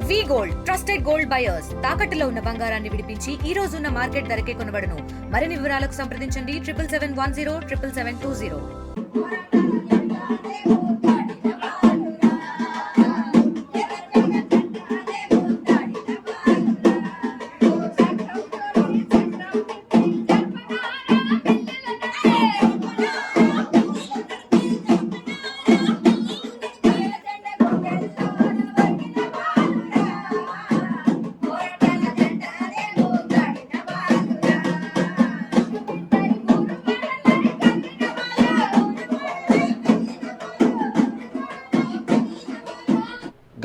వి gold trusted gold buyers తాకట్టులో ఉన్న బంగారాన్ని విడిపించి ఈ రోజు ఉన్న మార్కెట్ ధరకే కొనబడును. మరిన్ని వివరాలకు సంప్రదించండి 7710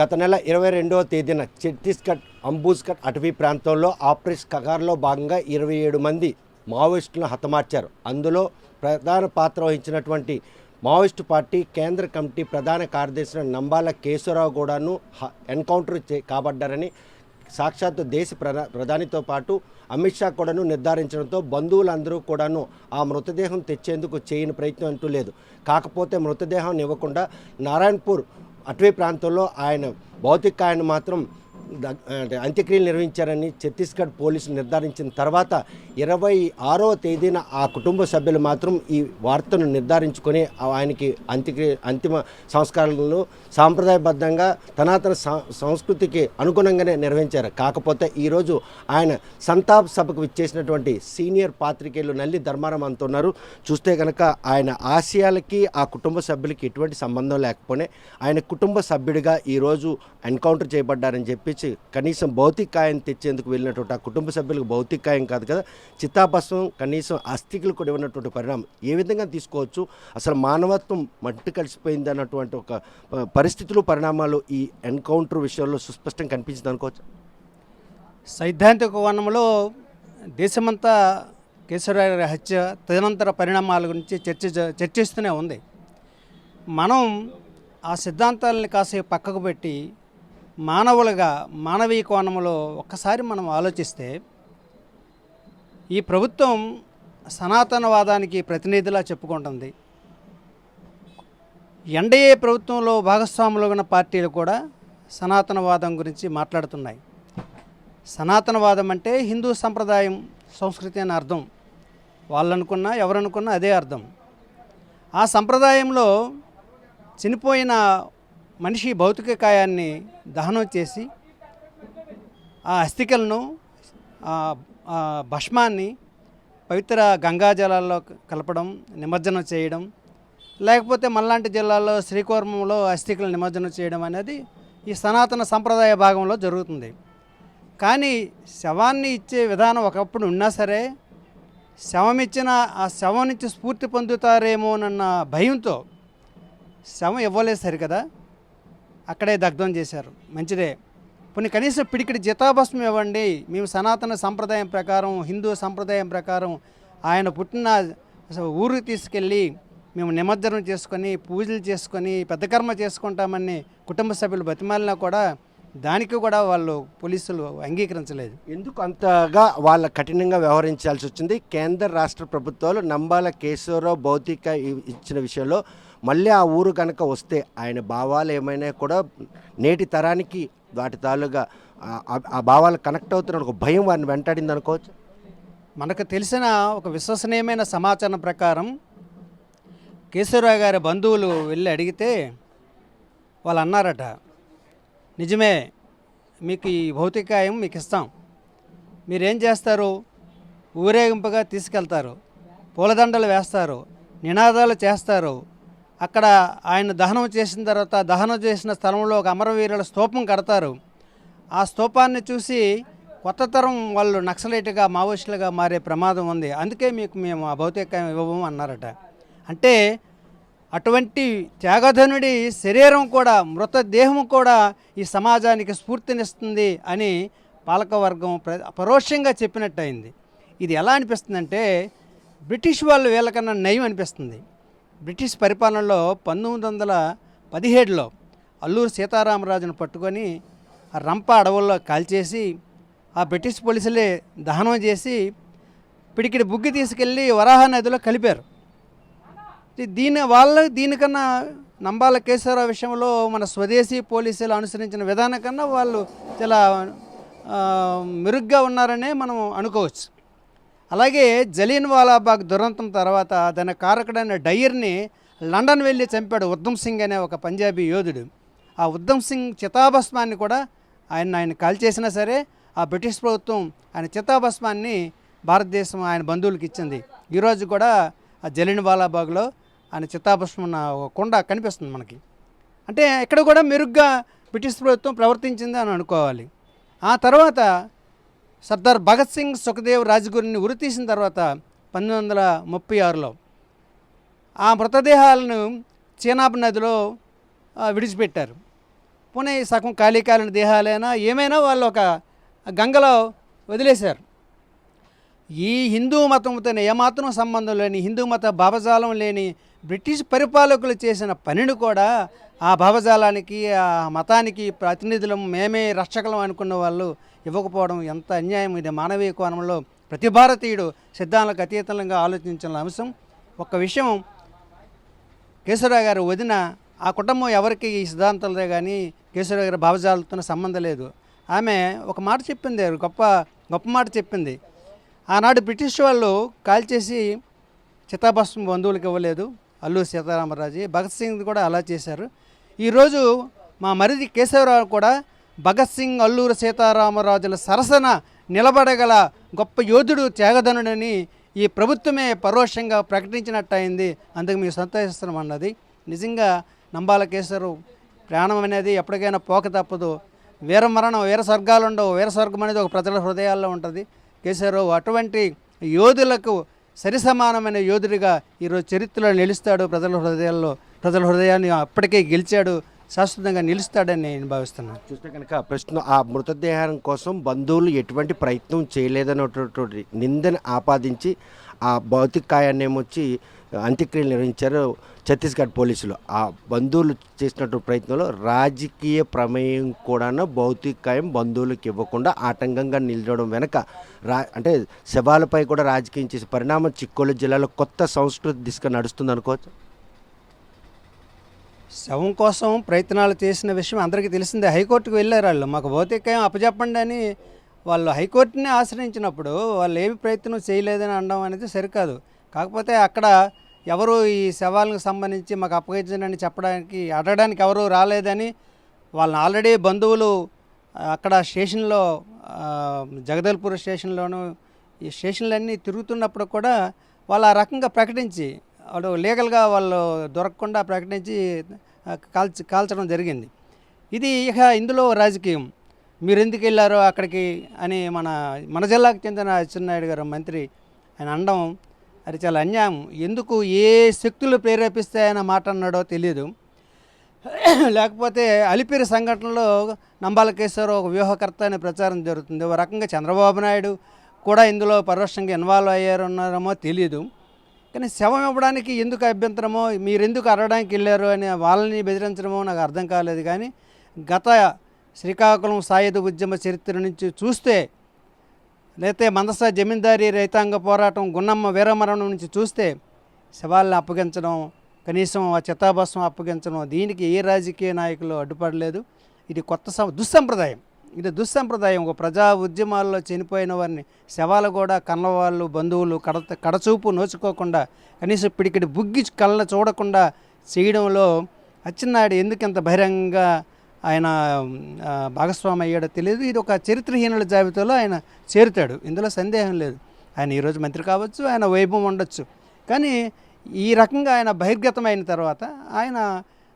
గత నెల 22వ తేదీన ఛత్తీస్గఢ్ అంబుజ్ఘట్ అటవీ ప్రాంతంలో ఆపరేషన్ కగార్లో భాగంగా 27 మంది మావోయిస్టులను హతమార్చారు. అందులో ప్రధాన పాత్ర వహించినటువంటి మావోయిస్టు పార్టీ కేంద్ర కమిటీ ప్రధాన కార్యదర్శి నంబాల కేశవరావు కూడాను ఎన్కౌంటర్ కాబడ్డారని సాక్షాత్తు దేశ ప్రధానితో పాటు అమిత్ షా కూడాను నిర్ధారించడంతో బంధువులందరూ కూడాను ఆ మృతదేహం తెచ్చేందుకు చేయని ప్రయత్నం అంటూ లేదు. కాకపోతే మృతదేహం ఇవ్వకుండా నారాయణపూర్ అటవీ ప్రాంతంలో ఆయన భౌతికాయాన్ని మాత్రం అంత్యక్రియలు నిర్వహించారని ఛత్తీస్గఢ్ పోలీసులు నిర్ధారించిన తర్వాత 26వ తేదీన ఆ కుటుంబ సభ్యులు మాత్రం ఈ వార్తను నిర్ధారించుకొని ఆయనకి అంతిమ సంస్కారాలను సాంప్రదాయబద్ధంగా సనాతన సంస్కృతికి అనుగుణంగానే నిర్వహించారు. కాకపోతే ఈరోజు ఆయన సంతాప్ సభకు విచ్చేసినటువంటి సీనియర్ పాత్రికేయులు నల్లి ధర్మారం అంటున్నారు. చూస్తే కనుక ఆయన ఆశయాలకి ఆ కుటుంబ సభ్యులకి ఎటువంటి సంబంధం లేకపోతే ఆయన కుటుంబ సభ్యుడిగా ఈరోజు ఎన్కౌంటర్ చేయబడ్డారని చెప్పి కనీసం భౌతికాయం తెచ్చేందుకు వెళ్ళినటువంటి ఆ కుటుంబ సభ్యులకు భౌతికాయం కాదు కదా, చిత్తాభస్మం కనీసం అస్థికులు కూడా ఇవ్వనటువంటి పరిణామం ఏ విధంగా తీసుకోవచ్చు? అసలు మానవత్వం మట్టి కలిసిపోయింది అన్నటువంటి ఒక పరిస్థితులు పరిణామాలు ఈ ఎన్కౌంటర్ విషయంలో సుస్పష్టంగా కనిపించింది అనుకోవచ్చు. సైద్ధాంతిక కోణంలో దేశమంతా కేశవరావు గారి హత్య తదనంతర పరిణామాల గురించి చర్చిస్తూనే ఉంది. మనం ఆ సిద్ధాంతాలని కాసేపు పక్కకు పెట్టి మానవులుగా మానవీయ కోణంలో ఒక్కసారి మనం ఆలోచిస్తే ఈ ప్రభుత్వం సనాతనవాదానికి ప్రతినిధిలా చెప్పుకుంటుంది. ఎన్డీఏ ప్రభుత్వంలో భాగస్వాములు ఉన్న పార్టీలు కూడా సనాతనవాదం గురించి మాట్లాడుతున్నాయి. సనాతనవాదం అంటే హిందూ సంప్రదాయం సంస్కృతి అని అర్థం. వాళ్ళనుకున్నా ఎవరనుకున్నా అదే అర్థం. ఆ సంప్రదాయంలో చనిపోయిన మనిషి భౌతిక కాయాన్ని దహనం చేసి ఆ అస్థికలను భస్మాన్ని పవిత్ర గంగాజలాల్లో కలపడం, నిమజ్జనం చేయడం, లేకపోతే మల్లాంటి జిల్లాలో శ్రీకూర్మంలో అస్థికలను నిమజ్జనం చేయడం అనేది ఈ సనాతన సంప్రదాయ భాగంలో జరుగుతుంది. కానీ శవాన్ని ఇచ్చే విధానం ఒకప్పుడు ఉన్నా సరే శవం ఇచ్చిన ఆ శవం నుంచి స్ఫూర్తి పొందుతారేమోనన్న భయంతో శవం ఇవ్వలేదు సరికదా, అక్కడే దగ్ధం చేశారు. మంచిదే, కొన్ని కనీసం పిడికిడి చితాభస్మం ఇవ్వండి, మేము సనాతన సంప్రదాయం ప్రకారం హిందూ సంప్రదాయం ప్రకారం ఆయన పుట్టిన ఊరికి తీసుకెళ్ళి మేము నిమజ్జనం చేసుకొని పూజలు చేసుకొని పెద్ద కర్మ చేసుకుంటామని కుటుంబ సభ్యులు బతిమాలినా కూడా దానికి కూడా వాళ్ళు పోలీసులు అంగీకరించలేదు. ఎందుకు అంతగా వాళ్ళ కఠినంగా వ్యవహరించాల్సి వచ్చింది? కేంద్ర రాష్ట్ర ప్రభుత్వాలు నంబాల కేశవరావు భౌతిక ఇచ్చిన విషయంలో మళ్ళీ ఆ ఊరు కనుక వస్తే ఆయన భావాలు ఏమైనా కూడా నేటి తరానికి వాటి తాలూగా ఆ భావాలు కనెక్ట్ అవుతున్న ఒక భయం వారిని వెంటాడింది అనుకోవచ్చు. మనకు తెలిసిన ఒక విశ్వసనీయమైన సమాచారం ప్రకారం కేశవరావు గారి బంధువులు వెళ్ళి అడిగితే వాళ్ళు అన్నారట, నిజమే, మీకు ఈ భౌతికాయం మీకు ఇస్తాం, మీరేం చేస్తారు, ఊరేగింపుగా తీసుకెళ్తారు, పూలదండలు వేస్తారు, నినాదాలు చేస్తారు, అక్కడ ఆయన దహనం చేసిన తర్వాత దహనం చేసిన స్థలంలో ఒక అమరవీరుల స్తూపం కడతారు, ఆ స్తూపాన్ని చూసి కొత్త తరం వాళ్ళు నక్సలైట్గా మావోయిస్టులుగా మారే ప్రమాదం ఉంది, అందుకే మీకు మేము ఆ భౌతికాయం ఇవ్వము అన్నారట. అంటే అటువంటి త్యాగధనుడి శరీరం కూడా మృతదేహం కూడా ఈ సమాజానికి స్ఫూర్తినిస్తుంది అని పాలకవర్గం పరోక్షంగా చెప్పినట్టు అయింది. ఇది ఎలా అనిపిస్తుందంటే బ్రిటిష్ వాళ్ళు వీళ్ళకన్నా నయం అనిపిస్తుంది. బ్రిటిష్ పరిపాలనలో 1917లో అల్లూరు సీతారామరాజును పట్టుకొని ఆ రంప అడవుల్లో కాల్చేసి ఆ బ్రిటిష్ పోలీసులే దహనం చేసి పిడికిడి బుగ్గి తీసుకెళ్ళి వరాహ నదిలో కలిపారు. దీనికన్నా నంబాల కేశవరావు విషయంలో మన స్వదేశీ పోలీసులు అనుసరించిన విధానం కన్నా వాళ్ళు చాలా మెరుగ్గా ఉన్నారనే మనం అనుకోవచ్చు. అలాగే జలియన్ వాలాబాగ్ దురంతం తర్వాత దాని కారకుడైన డయ్యర్ని లండన్ వెళ్ళి చంపాడు ఉద్దమ్ సింగ్ అనే ఒక పంజాబీ యోధుడు. ఆ ఉద్దమ్ సింగ్ చితాభస్మాన్ని కూడా ఆయన కాల్చేసినా సరే ఆ బ్రిటిష్ ప్రభుత్వం ఆయన చితాభస్మాన్ని భారతదేశం ఆయన బంధువులకు ఇచ్చింది. ఈరోజు కూడా ఆ జలియన్ వాలాబాగ్లో ఆయన చితాభస్మం ఉన్న ఒక కొండ కనిపిస్తుంది మనకి. అంటే ఇక్కడ కూడా మెరుగ్గా బ్రిటిష్ ప్రభుత్వం ప్రవర్తించింది అని అనుకోవాలి. ఆ తర్వాత సర్దార్ భగత్ సింగ్ సుఖదేవ్ రాజ్గురిని ఉరితీసిన తర్వాత 1936లో ఆ మృతదేహాలను చీనాబ్ నదిలో విడిచిపెట్టారు. పోనీ సగం ఖాళీ కాలిన దేహాలైనా ఏమైనా వాళ్ళు ఒక గంగలో వదిలేశారు. ఈ హిందూ మతంతో ఏమాత్రం సంబంధం లేని, హిందూ మత భావజాలం లేని బ్రిటిష్ పరిపాలకులు చేసిన పనిని కూడా ఆ భావజాలానికి ఆ మతానికి ప్రతినిధులం మేమే రక్షకులం అనుకున్న వాళ్ళు ఇవ్వకపోవడం ఎంత అన్యాయం. ఇది మానవీయ కోణంలో ప్రతి భారతీయుడు సిద్ధాంతాలకు అతీతంగా ఆలోచించిన అంశం. ఒక్క విషయం, కేశవరావు గారు వదిన ఆ కుటుంబం ఎవరికి ఈ సిద్ధాంతాలతో కానీ కేశవరావు గారి భావజాలతో సంబంధం లేదు. ఆమె ఒక మాట చెప్పింది, గొప్ప మాట చెప్పింది. ఆనాడు బ్రిటిష్ వాళ్ళు కాల్చేసి చితాభస్మం బంధువులకు ఇవ్వలేదు అల్లూరి సీతారామరాజు. భగత్ సింగ్ కూడా అలా చేశారు. ఈరోజు మా మరిది కేశవరావు కూడా భగత్ సింగ్ అల్లూరి సీతారామరాజుల సరసన నిలబడగల గొప్ప యోధుడు, త్యాగధనుడని ఈ ప్రభుత్వమే పరోక్షంగా ప్రకటించినట్టు అయింది. అందుకు మేము సంతోషిస్తున్నాం అన్నది. నిజంగా నంబాల కేశవరావు ప్రాణం అనేది ఎప్పటికైనా పోక తప్పదు. వీరమరణం, వీర స్వర్గాలు ఉండవు. వీర స్వర్గం అనేది ఒక ప్రజల హృదయాల్లో ఉంటుంది. కేశవరావు అటువంటి యోధులకు సరిసమానమైన యోధుడిగా ఈరోజు చరిత్రలో నిలుస్తాడు. ప్రజల హృదయాన్ని అప్పటికే గెలిచాడు, శాశ్వతంగా నిలుస్తాడని నేను భావిస్తున్నాను. చూస్తే కనుక ప్రస్తుతం ఆ మృతదేహం కోసం బంధువులు ఎటువంటి ప్రయత్నం చేయలేదన్నటువంటి నిందని ఆపాదించి ఆ భౌతిక కాయాన్ని ఏమొచ్చి అంత్యక్రియలు నిర్వహించారు ఛత్తీస్గఢ్ పోలీసులు. ఆ బంధువులు చేసినటువంటి ప్రయత్నంలో రాజకీయ ప్రమేయం కూడా భౌతిక కాయం బంధువులకు ఇవ్వకుండా ఆటంకంగా నిలవడం వెనక అంటే శవాలపై కూడా రాజకీయం చేసే పరిణామం చిక్కోలు జిల్లాలో కొత్త సంస్కృతి దిశగా నడుస్తుంది అనుకోవచ్చు. శవం కోసం ప్రయత్నాలు చేసిన విషయం అందరికీ తెలిసిందే. హైకోర్టుకు వెళ్ళారు వాళ్ళు, మాకు భౌతికాయం అప్పచెప్పండి అని. వాళ్ళు హైకోర్టుని ఆశ్రయించినప్పుడు వాళ్ళు ఏమి ప్రయత్నం చేయలేదని అనడం అనేది సరికాదు. కాకపోతే అక్కడ ఎవరు ఈ శవాలకు సంబంధించి మాకు అప్పగించండి చెప్పడానికి అడగడానికి ఎవరు రాలేదని వాళ్ళని ఆల్రెడీ బంధువులు అక్కడ స్టేషన్లో జగదల్పూర్ స్టేషన్లోనూ ఈ స్టేషన్లన్నీ తిరుగుతున్నప్పుడు కూడా వాళ్ళు ఆ రకంగా ప్రకటించి వాళ్ళు లీగల్గా వాళ్ళు దొరకకుండా ప్రకటించి కాల్చడం జరిగింది. ఇది ఇక ఇందులో రాజకీయం. మీరు ఎందుకు వెళ్ళారో అక్కడికి అని మన జిల్లాకు చెందిన అచ్చెన్నాయుడు గారు మంత్రి ఆయన అనడం అది చాలా అన్యాయం. ఎందుకు ఏ శక్తులు ప్రేరేపిస్తాయన్న మాట అన్నాడో తెలియదు. లేకపోతే అలిపిరి సంఘటనలో నంబాల కేశవరావు ఒక వ్యూహకర్త అనే ప్రచారం జరుగుతుంది. ఒక రకంగా చంద్రబాబు నాయుడు కూడా ఇందులో పరోక్షంగా ఇన్వాల్వ్ అయ్యారన్నారమో తెలియదు. కానీ శవం ఇవ్వడానికి ఎందుకు అభ్యంతరమో, మీరెందుకు అడగడానికి వెళ్ళారు అని వాళ్ళని బెదిరించడమో నాకు అర్థం కాలేదు. కానీ గత శ్రీకాకుళం సాయుధ ఉద్యమ చరిత్ర నుంచి చూస్తే, లేకపోతే మందస జమీందారీ రైతాంగ పోరాటం, గున్నమ్మ వీరమరణం నుంచి చూస్తే శవాలను అప్పగించడం, కనీసం ఆ చితాభస్మం అప్పగించడం, దీనికి ఏ రాజకీయ నాయకులు అడ్డుపడలేదు. ఇది కొత్త దుస్సంప్రదాయం. ఇది దుస్సంప్రదాయం. ఒక ప్రజా ఉద్యమాల్లో చనిపోయిన వారిని శవాలు కూడా కన్నవాళ్ళు, బంధువులు కడచూపు నోచుకోకుండా, కనీసం పిడికిడి బుగ్గి కళ్ళ చూడకుండా చేయడంలో అచ్చెన్నాయుడు ఎందుకు ఇంత బహిరంగంగా ఆయన భాగస్వామి అయ్యాడో తెలియదు. ఇది ఒక చరిత్రహీనుల జాబితాలో ఆయన చేరుతాడు, ఇందులో సందేహం లేదు. ఆయన ఈరోజు మంత్రి కావచ్చు, ఆయన వైభవం ఉండొచ్చు. కానీ ఈ రకంగా ఆయన బహిర్గతమైన తర్వాత ఆయన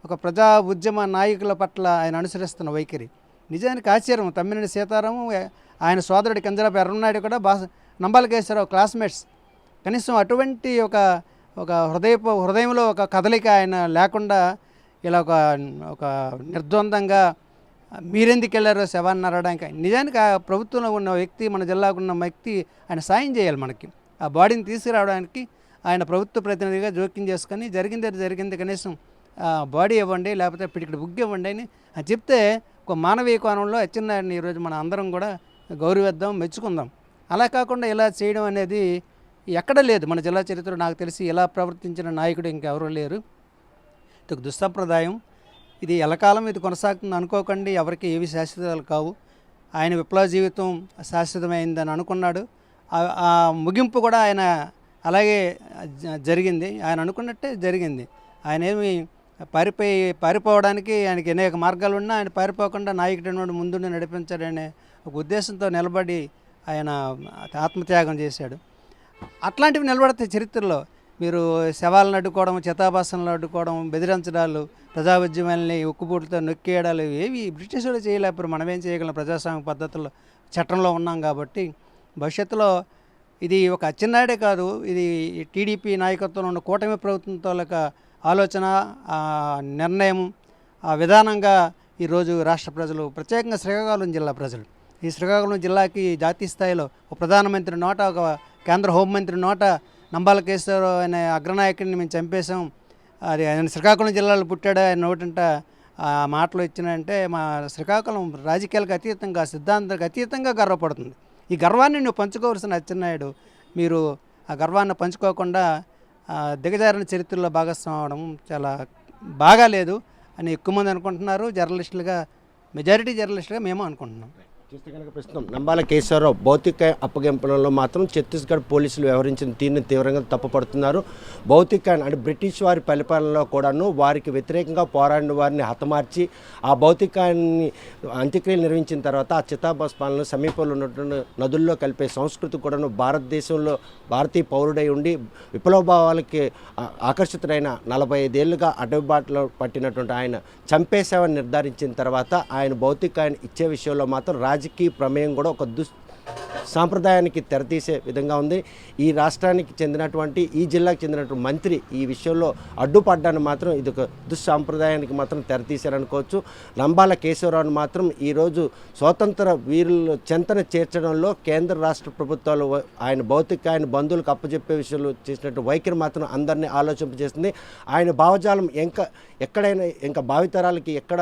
ఒక ప్రజా ఉద్యమ నాయకుల పట్ల ఆయన అనుసరిస్తున్న వైఖరి నిజానికి ఆశ్చర్యం. తమ్మినేని సీతారాము, ఆయన సోదరుడి కంజరాపు ఎర్రనాయుడు కూడా నంబాల కేశవరావు క్లాస్మేట్స్. కనీసం అటువంటి ఒక హృదయంలో ఒక కదలిక ఆయన లేకుండా ఇలా ఒక నిర్ద్వందంగా మీరెందుకు వెళ్ళారో శవాన్ని నరడానికి. నిజానికి ఆ ప్రభుత్వంలో ఉన్న వ్యక్తి, మన జిల్లాకు ఉన్న వ్యక్తి ఆయన సాయం చేయాలి మనకి. ఆ బాడీని తీసుకురావడానికి ఆయన ప్రభుత్వ ప్రతినిధిగా జోక్యం చేసుకొని జరిగింది కనీసం బాడీ ఇవ్వండి, లేకపోతే పిడికిడి బుగ్గి ఇవ్వండి అని చెప్తే ఒక మానవీయ కోణంలో అచ్చెన్నాయుడిని ఈరోజు మనం అందరం కూడా గౌరవిద్దాం, మెచ్చుకుందాం. అలా కాకుండా ఇలా చేయడం అనేది ఎక్కడ లేదు మన జిల్లా చరిత్ర. నాకు తెలిసి ఇలా ప్రవర్తించిన నాయకుడు ఇంకెవరూ లేరు. ఇది ఒక దుస్సంప్రదాయం. ఇది ఎల్లకాలం ఇది కొనసాగుతుంది అనుకోకండి. ఎవరికి ఏవి శాశ్వతాలు కావు. ఆయన విప్లవ జీవితం శాశ్వతమైందని అనుకున్నాడు. ఆ ముగింపు కూడా ఆయన అలాగే జరిగింది. ఆయన అనుకున్నట్టే జరిగింది. ఆయన ఏమి పారిపోవడానికి ఆయనకి అనేక మార్గాలు ఉన్నా ఆయన పారిపోకుండా నాయకుడు ముందుండి నడిపించాడనే ఒక ఉద్దేశంతో నిలబడి ఆయన ఆత్మత్యాగం చేశాడు. అట్లాంటివి నిలబడితే చరిత్రలో మీరు శవాలను అడ్డుకోవడం, చితాభాసనలు అడ్డుకోవడం, బెదిరించడాలు, ప్రజా ఉద్యమాలని ఉక్కుపూటితో నొక్కేయడాలు ఏవి బ్రిటిష్ వాళ్ళు చేయలేకపోయారు. మనమేం చేయగలం? ప్రజాస్వామ్య పద్ధతుల్లో చట్టంలో ఉన్నాం కాబట్టి భవిష్యత్తులో ఇది ఒక అచ్చెన్నాయుడే కాదు, ఇది టీడీపీ నాయకత్వంలో ఉన్న కూటమి ప్రభుత్వంతో ఆలోచన, నిర్ణయం, ఆ విధానంగా ఈరోజు రాష్ట్ర ప్రజలు, ప్రత్యేకంగా శ్రీకాకుళం జిల్లా ప్రజలు, ఈ శ్రీకాకుళం జిల్లాకి జాతీయ స్థాయిలో ఒక ప్రధానమంత్రి నోట, ఒక కేంద్ర హోంమంత్రి నోట నంబాల కేశవరావు అనే అగ్రనాయకుడిని మేము చంపేశాం, అది ఆయన శ్రీకాకుళం జిల్లాలో పుట్టాడు, ఆయన నోటంట ఆ మాటలు ఇచ్చినంటే మా శ్రీకాకుళం రాజకీయాలకు అతీతంగా, సిద్ధాంతాలకు అతీతంగా గర్వపడుతుంది. ఈ గర్వాన్ని నువ్వు పంచుకోవాల్సిన అచ్చెన్నాయుడు, మీరు ఆ గర్వాన్ని పంచుకోకుండా దిగజారిన చరిత్రలో భాగస్వామ్యం అవడం చాలా బాగాలేదు అని ఎక్కువ మంది అనుకుంటున్నారు. జర్నలిస్టులుగా, మెజారిటీ జర్నలిస్టులుగా మేము అనుకుంటున్నాం. చూస్తే కనుక ప్రస్తుతం నంబాల కేశవరావు భౌతిక అప్పగింపడంలో మాత్రం ఛత్తీస్గఢ్ పోలీసులు వ్యవహరించిన తీరుని తీవ్రంగా తప్పుపడుతున్నారు. భౌతిక అంటే బ్రిటిష్ వారి పరిపాలనలో కూడాను వారికి వ్యతిరేకంగా పోరాడిన వారిని హతమార్చి ఆ భౌతికాన్ని అంత్యక్రియలు నిర్వహించిన తర్వాత ఆ చితాభస్మాలను సమీపంలో ఉన్నటువంటి నదుల్లో కలిపే సంస్కృతి కూడాను భారతదేశంలో భారతీయ పౌరుడై ఉండి విప్లవభావాలకి ఆకర్షితుడైన 45 ఏళ్ళుగా అడవిబాటలో పట్టినటువంటి ఆయన చంపేశామని నిర్ధారించిన తర్వాత ఆయన భౌతికాన్ని ఇచ్చే విషయంలో మాత్రం రాజకీయ ప్రమేయం కూడా ఒక సాంప్రదాయానికి తెరతీసే విధంగా ఉంది. ఈ రాష్ట్రానికి చెందినటువంటి, ఈ జిల్లాకు చెందినటువంటి మంత్రి ఈ విషయంలో అడ్డుపడ్డాన్ని మాత్రం ఇది ఒక దుస్సాంప్రదాయానికి మాత్రం తెరతీశారనుకోవచ్చు. నంబాల కేశవరావును మాత్రం ఈరోజు స్వాతంత్ర వీరుల చెంతన చేర్చడంలో కేంద్ర రాష్ట్ర ప్రభుత్వాలు ఆయన భౌతిక బంధువులకు అప్పచెప్పే విషయంలో చేసినట్టు వైఖరి మాత్రం అందరినీ ఆలోచింపజేస్తుంది. ఆయన భావజాలం ఎక్కడైనా ఇంకా భావితరాలకి ఎక్కడ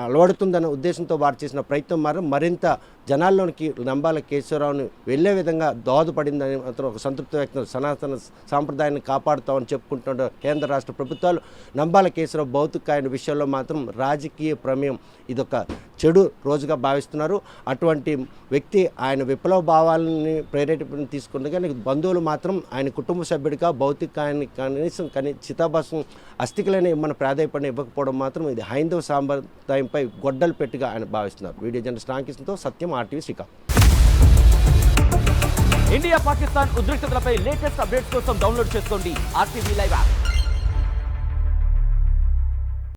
అలవడుతుందన్న ఉద్దేశంతో వారు చేసిన ప్రయత్నం మాత్రం మరింత జనాల్లోనికి నంబాల కేశవరావుని వెళ్ళే విధంగా దోహదపడిందని మాత్రం ఒక సంతృప్తి వ్యక్తం. సనాతన సాంప్రదాయాన్ని కాపాడుతామని చెప్పుకుంటున్న కేంద్ర రాష్ట్ర ప్రభుత్వాలు నంబాల కేశవరావు భౌతిక విషయంలో మాత్రం రాజకీయ ప్రమేయం ఇదొక చెడు రోజుగా భావిస్తున్నారు. అటువంటి వ్యక్తి ఆయన విప్లవ భావాలని ప్రేరేపణ తీసుకుంటే కానీ బంధువులు మాత్రం ఆయన కుటుంబ సభ్యుడిగా భౌతికాన్ని కనీసం చితాభాసం అస్థికలైన ఇమ్మని ప్రాధాన్యపడిన ఇవ్వకపోవడం మాత్రం ఇది హైందవ సాంప్రదాయంపై గొడ్డలు పెట్టిగా ఆయన భావిస్తున్నారు. వీడియో జర్నలిస్ట్ రామకృష్ణతో సత్యం, RTV శ్రీకాకుళం. ఇండియా పాకిస్తాన్ ఉద్రిక్తతలపై లేటెస్ట్ అప్డేట్స్ కోసం డౌన్లోడ్ చేసుకోండి RTV లైవ్ యాప్.